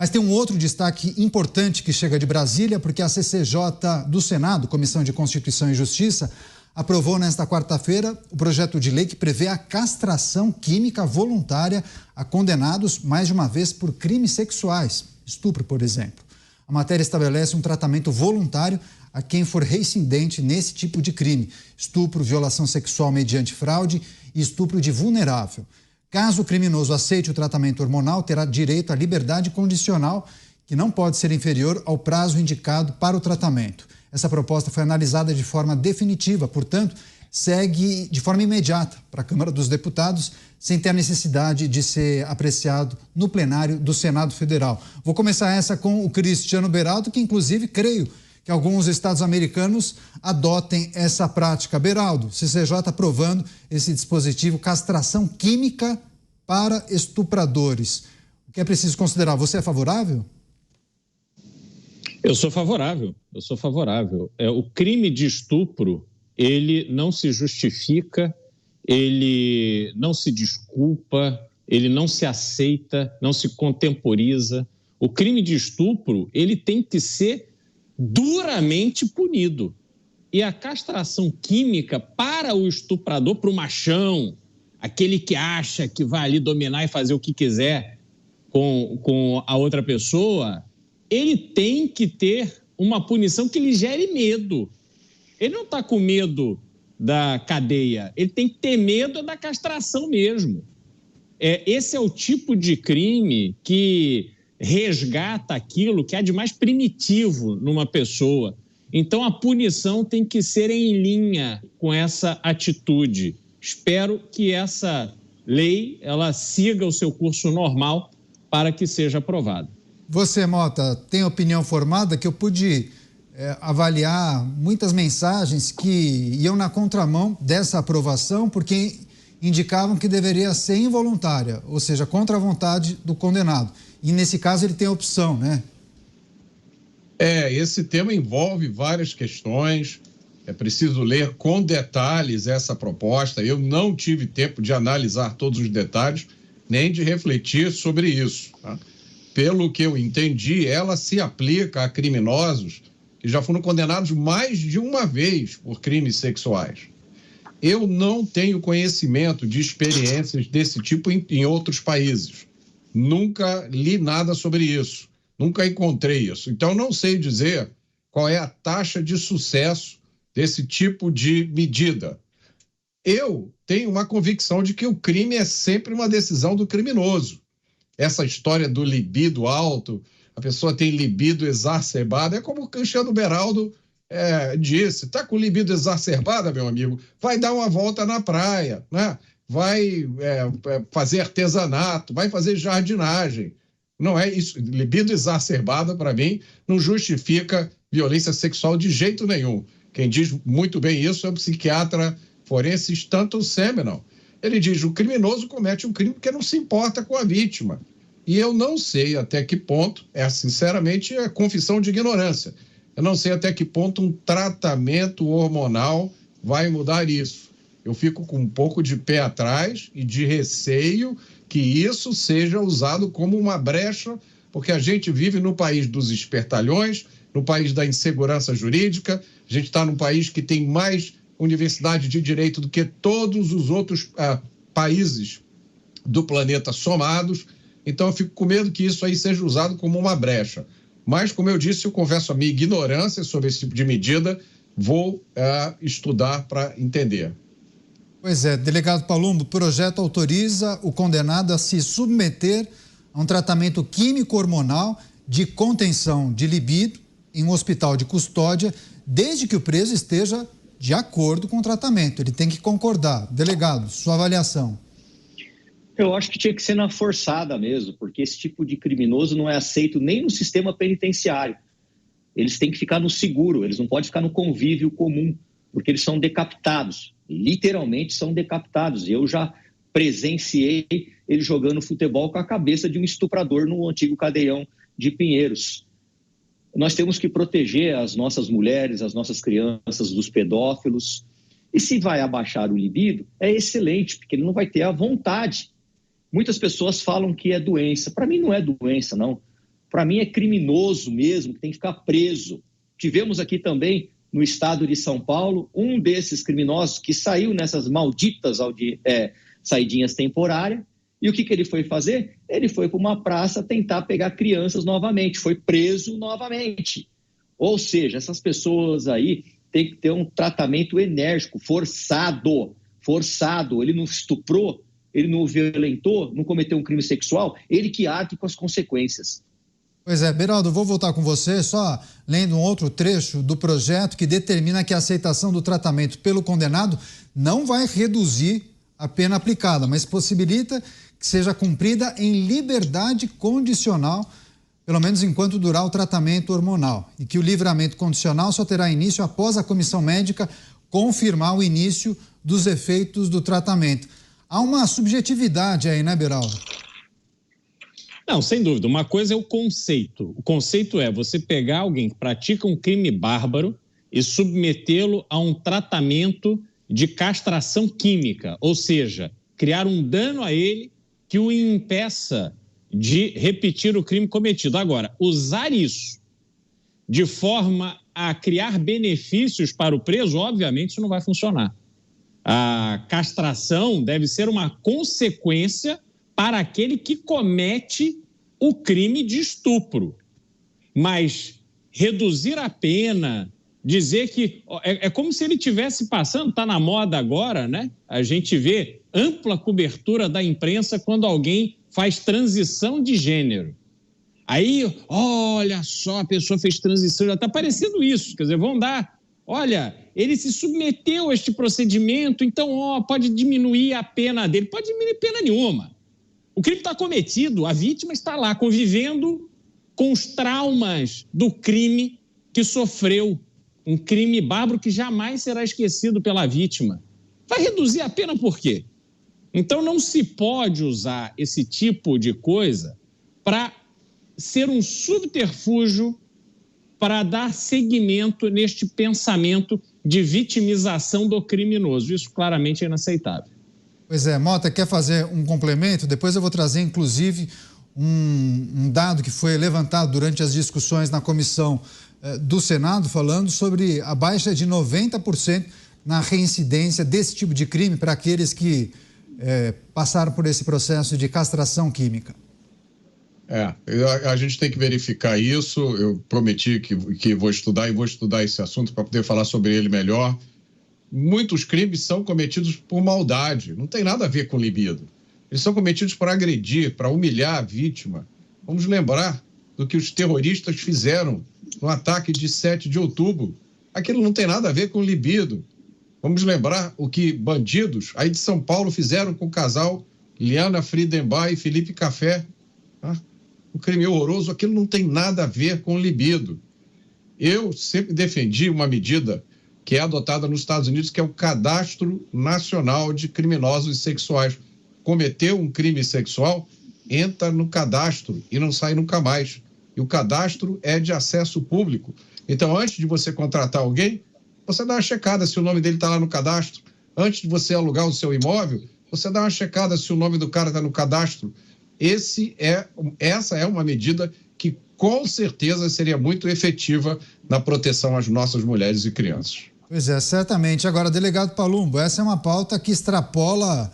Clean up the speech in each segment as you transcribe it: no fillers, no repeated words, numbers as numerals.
Mas tem um outro destaque importante que chega de Brasília, porque a CCJ do Senado, Comissão de Constituição e Justiça, aprovou nesta quarta-feira o projeto de lei que prevê a castração química voluntária a condenados mais de uma vez por crimes sexuais, estupro, por exemplo. A matéria estabelece um tratamento voluntário a quem for reincidente nesse tipo de crime: estupro, violação sexual mediante fraude e estupro de vulnerável. Caso o criminoso aceite o tratamento hormonal, terá direito à liberdade condicional, que não pode ser inferior ao prazo indicado para o tratamento. Essa proposta foi analisada de forma definitiva, portanto, segue de forma imediata para a Câmara dos Deputados, sem ter a necessidade de ser apreciado no plenário do Senado Federal. Vou começar essa com o Cristiano Beraldo, que inclusive creio que alguns estados americanos adotem essa prática. Beraldo, CCJ aprovando esse dispositivo, castração química para estupradores. O que é preciso considerar? Você é favorável? Eu sou favorável. O crime de estupro, ele não se justifica, ele não se desculpa, ele não se aceita, não se contemporiza. O crime de estupro, ele tem que ser duramente punido. E a castração química para o estuprador, para o machão, aquele que acha que vai ali dominar e fazer o que quiser com a outra pessoa, ele tem que ter uma punição que lhe gere medo. Ele não está com medo da cadeia, ele tem que ter medo da castração mesmo. Esse é o tipo de crime que resgata aquilo que há de mais primitivo numa pessoa. Então, a punição tem que ser em linha com essa atitude. Espero que essa lei ela siga o seu curso normal para que seja aprovada. Você, Mota, tem opinião formada? Que eu pude avaliar muitas mensagens que iam na contramão dessa aprovação, porque indicavam que deveria ser involuntária, ou seja, contra a vontade do condenado. E nesse caso ele tem a opção, né? Esse tema envolve várias questões. É preciso ler com detalhes essa proposta. Eu não tive tempo de analisar todos os detalhes, nem de refletir sobre isso, tá? Pelo que eu entendi, ela se aplica a criminosos que já foram condenados mais de uma vez por crimes sexuais. Eu não tenho conhecimento de experiências desse tipo em outros países. Nunca li nada sobre isso. Nunca encontrei isso. Então, não sei dizer qual é a taxa de sucesso desse tipo de medida. Eu tenho uma convicção de que o crime é sempre uma decisão do criminoso. Essa história do libido alto, a pessoa tem libido exacerbada, é como o Cristiano Beraldo disse: está com libido exacerbada, meu amigo, vai dar uma volta na praia, né? Vai fazer artesanato, vai fazer jardinagem. Não é isso. Libido exacerbada, para mim, não justifica violência sexual de jeito nenhum. Quem diz muito bem isso é o psiquiatra forense Stanton Seminole. Ele diz: o criminoso comete um crime porque não se importa com a vítima. E eu não sei até que ponto, sinceramente, é confissão de ignorância. Eu não sei até que ponto um tratamento hormonal vai mudar isso. Eu fico com um pouco de pé atrás e de receio que isso seja usado como uma brecha, porque a gente vive no país dos espertalhões, no país da insegurança jurídica, a gente está num país que tem mais universidade de direito do que todos os outros países do planeta somados. Então eu fico com medo que isso aí seja usado como uma brecha. Mas, como eu disse, eu confesso a minha ignorância sobre esse tipo de medida, vou estudar para entender. Pois é, delegado Palumbo, o projeto autoriza o condenado a se submeter a um tratamento químico hormonal de contenção de libido em um hospital de custódia, desde que o preso esteja de acordo com o tratamento. Ele tem que concordar. Delegado, sua avaliação. Eu acho que tinha que ser na forçada mesmo, porque esse tipo de criminoso não é aceito nem no sistema penitenciário. Eles têm que ficar no seguro, eles não podem ficar no convívio comum, porque eles são decapitados, literalmente são decapitados. Eu já presenciei ele jogando futebol com a cabeça de um estuprador no antigo cadeião de Pinheiros. Nós temos que proteger as nossas mulheres, as nossas crianças dos pedófilos. E se vai abaixar o libido, é excelente, porque ele não vai ter a vontade. Muitas pessoas falam que é doença. Para mim não é doença, não. para mim é criminoso mesmo, que tem que ficar preso. Tivemos aqui também, no estado de São Paulo, um desses criminosos que saiu nessas malditas saidinhas temporárias. E o que ele foi fazer? Ele foi para uma praça tentar pegar crianças novamente, foi preso novamente. Ou seja, essas pessoas aí têm que ter um tratamento enérgico, forçado. Ele não estuprou, ele não violentou, não cometeu um crime sexual, ele que arque com as consequências. Pois é, Beraldo, vou voltar com você, só lendo um outro trecho do projeto que determina que a aceitação do tratamento pelo condenado não vai reduzir a pena aplicada, mas possibilita que seja cumprida em liberdade condicional, pelo menos enquanto durar o tratamento hormonal, e que o livramento condicional só terá início após a comissão médica confirmar o início dos efeitos do tratamento. Há uma subjetividade aí, né, Beraldo? Não, sem dúvida. Uma coisa é o conceito. O conceito é você pegar alguém que pratica um crime bárbaro e submetê-lo a um tratamento de castração química, ou seja, criar um dano a ele que o impeça de repetir o crime cometido. Agora, usar isso de forma a criar benefícios para o preso, obviamente isso não vai funcionar. A castração deve ser uma consequência para aquele que comete o crime de estupro. Mas reduzir a pena, dizer que... É como se ele estivesse passando, está na moda agora, né? A gente vê ampla cobertura da imprensa quando alguém faz transição de gênero. Aí, olha só, a pessoa fez transição, já está parecendo isso. Quer dizer, vão dar... Olha, ele se submeteu a este procedimento, então pode diminuir a pena dele. Pode diminuir pena nenhuma. O crime está cometido, a vítima está lá convivendo com os traumas do crime que sofreu. Um crime bárbaro que jamais será esquecido pela vítima. Vai reduzir a pena por quê? Então não se pode usar esse tipo de coisa para ser um subterfúgio para dar seguimento neste pensamento de vitimização do criminoso. Isso claramente é inaceitável. Pois é, Mota, quer fazer um complemento? Depois eu vou trazer, inclusive, um dado que foi levantado durante as discussões na comissão do Senado, falando sobre a baixa de 90% na reincidência desse tipo de crime para aqueles que passaram por esse processo de castração química. A gente tem que verificar isso. Eu prometi que vou estudar esse assunto para poder falar sobre ele melhor. Muitos crimes são cometidos por maldade, não tem nada a ver com libido. Eles são cometidos para agredir, para humilhar a vítima. Vamos lembrar do que os terroristas fizeram no ataque de 7 de outubro. Aquilo não tem nada a ver com libido. Vamos lembrar o que bandidos aí de São Paulo fizeram com o casal Liana Friedenbach e Felipe Café. Um crime horroroso, aquilo não tem nada a ver com libido. Eu sempre defendi uma medida que é adotada nos Estados Unidos, que é o Cadastro Nacional de Criminosos Sexuais. Cometeu um crime sexual, entra no cadastro e não sai nunca mais. E o cadastro é de acesso público. Então, antes de você contratar alguém, você dá uma checada se o nome dele está lá no cadastro. Antes de você alugar o seu imóvel, você dá uma checada se o nome do cara está no cadastro. Essa é uma medida que, com certeza, seria muito efetiva na proteção às nossas mulheres e crianças. Pois é, certamente. Agora, delegado Palumbo, essa é uma pauta que extrapola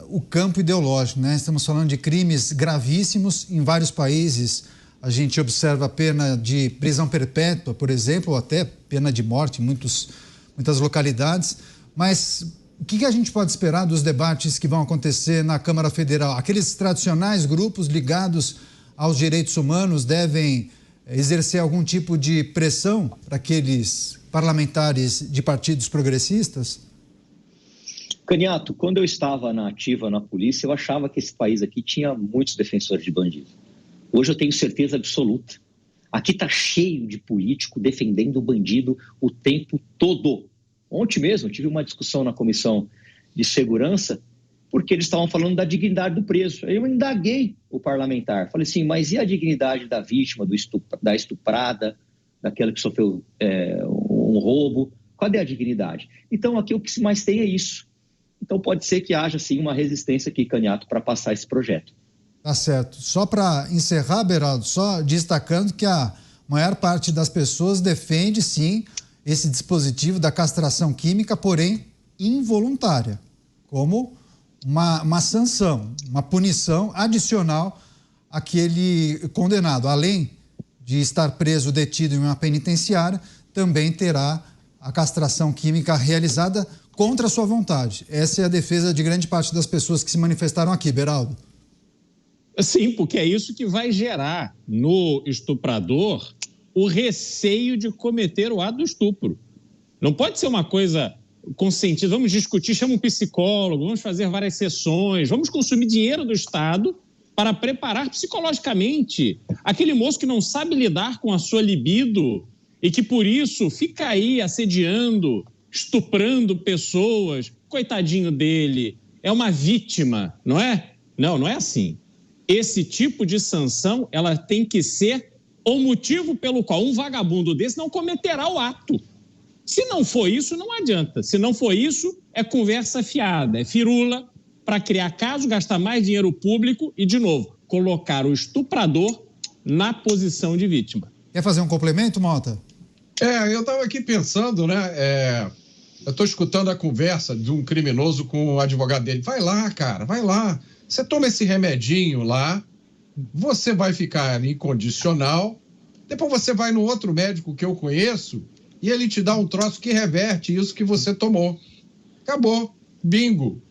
o campo ideológico, né? Estamos falando de crimes gravíssimos em vários países. A gente observa a pena de prisão perpétua, por exemplo, ou até pena de morte em muitas localidades. Mas o que a gente pode esperar dos debates que vão acontecer na Câmara Federal? Aqueles tradicionais grupos ligados aos direitos humanos devem exercer algum tipo de pressão para aqueles parlamentares de partidos progressistas? Caniato, quando eu estava na ativa na polícia, eu achava que esse país aqui tinha muitos defensores de bandido. Hoje eu tenho certeza absoluta. Aqui está cheio de político defendendo o bandido o tempo todo. Ontem mesmo eu tive uma discussão na Comissão de Segurança, porque eles estavam falando da dignidade do preso. Aí eu indaguei o parlamentar. Falei assim, mas e a dignidade da vítima, da estuprada, daquela que sofreu um roubo? Cadê a dignidade? Então aqui o que mais tem é isso. Então pode ser que haja sim uma resistência aqui, Caniato, para passar esse projeto. Tá certo. Só para encerrar, Beraldo, só destacando que a maior parte das pessoas defende, sim, esse dispositivo da castração química, porém involuntária, como uma sanção, uma punição adicional àquele condenado. Além de estar preso, detido em uma penitenciária, também terá a castração química realizada contra a sua vontade. Essa é a defesa de grande parte das pessoas que se manifestaram aqui, Beraldo. Sim, porque é isso que vai gerar no estuprador o receio de cometer o ato do estupro. Não pode ser uma coisa consentida, vamos discutir, chama um psicólogo, vamos fazer várias sessões, vamos consumir dinheiro do Estado para preparar psicologicamente aquele moço que não sabe lidar com a sua libido e que, por isso, fica aí assediando, estuprando pessoas. Coitadinho dele, é uma vítima, não é? Não é assim. Esse tipo de sanção, ela tem que ser o motivo pelo qual um vagabundo desse não cometerá o ato. Se não for isso, não adianta. Se não for isso, é conversa fiada, é firula para criar caso, gastar mais dinheiro público e, de novo, colocar o estuprador na posição de vítima. Quer fazer um complemento, Mota? Eu estava aqui pensando, né? Eu estou escutando a conversa de um criminoso com o advogado dele. Vai lá, cara, vai lá. Você toma esse remedinho lá, você vai ficar incondicional, depois você vai no outro médico que eu conheço e ele te dá um troço que reverte isso que você tomou. Acabou. Bingo.